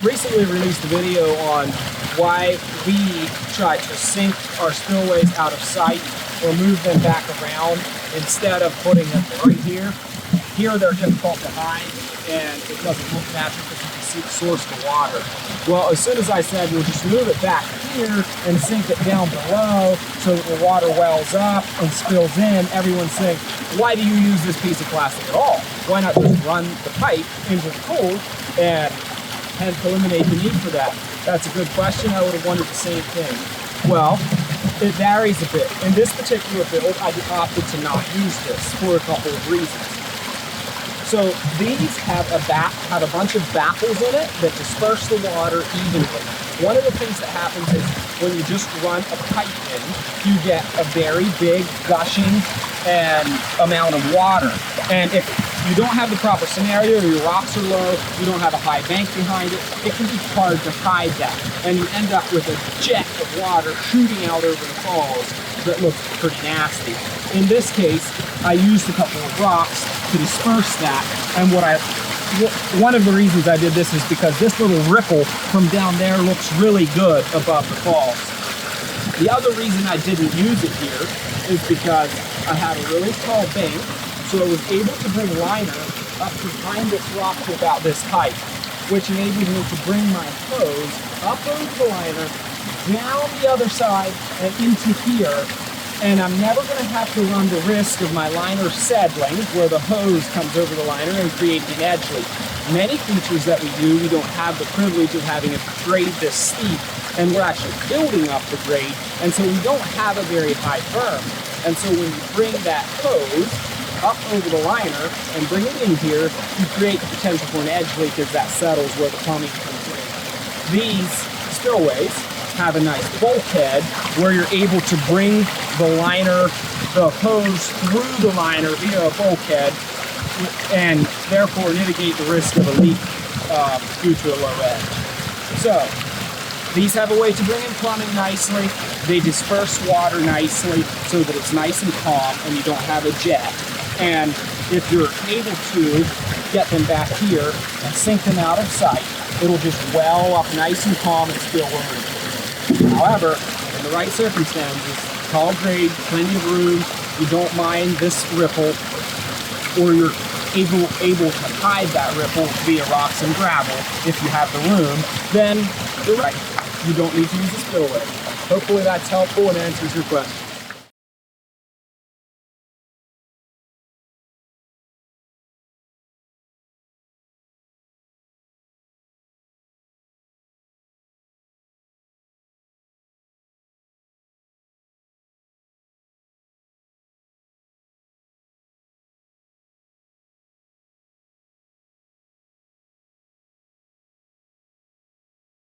recently released a video on why we try to sink our spillways out of sight or move them back around instead of putting them right here. Here they're difficult to hide and it doesn't look natural because you can see the source of the water. Well, as soon as I said we'll just move it back here and sink it down below so that the water wells up and spills in, everyone's saying, why do you use this piece of plastic at all? Why not just run the pipe into the pool and hence eliminate the need for that? That's a good question. I would have wondered the same thing. Well, it varies a bit. In this particular build, I opted to not use this for a couple of reasons. So these have a bunch of baffles in it that disperse the water evenly. One of the things that happens is when you just run a pipe in, you get a very big gushing and amount of water. And if you don't have the proper scenario, or your rocks are low, you don't have a high bank behind it, it can be hard to hide that. And you end up with a jet of water shooting out over the falls that looks pretty nasty. In this case, I used a couple of rocks to disperse that. And one of the reasons I did this is because this little ripple from down there looks really good above the falls. The other reason I didn't use it here is because I had a really tall bank, so I was able to bring liner up behind this rock to about this height, which enabled me to bring my hose up over the liner, down the other side, and into here. And I'm never going to have to run the risk of my liner settling, where the hose comes over the liner and creating an edge leak. Many features that we do, we don't have the privilege of having a grade this steep, and we're actually building up the grade, and so we don't have a very high berm. And so when you bring that hose up over the liner and bring it in here, you create the potential for an edge leak as that settles where the plumbing comes in. These spillways have a nice bulkhead where you're able to bring the hose through the liner via a bulkhead and therefore mitigate the risk of a leak due to a low edge. So these have a way to bring in plumbing nicely. They disperse water nicely so that it's nice and calm and you don't have a jet. And if you're able to get them back here and sink them out of sight, it'll just well up nice and calm and still remove. However, in the right circumstances, tall grade, plenty of room, you don't mind this ripple, or you're able to hide that ripple via rocks and gravel if you have the room, then you're right. You don't need to use a spillway. Hopefully that's helpful and answers your question.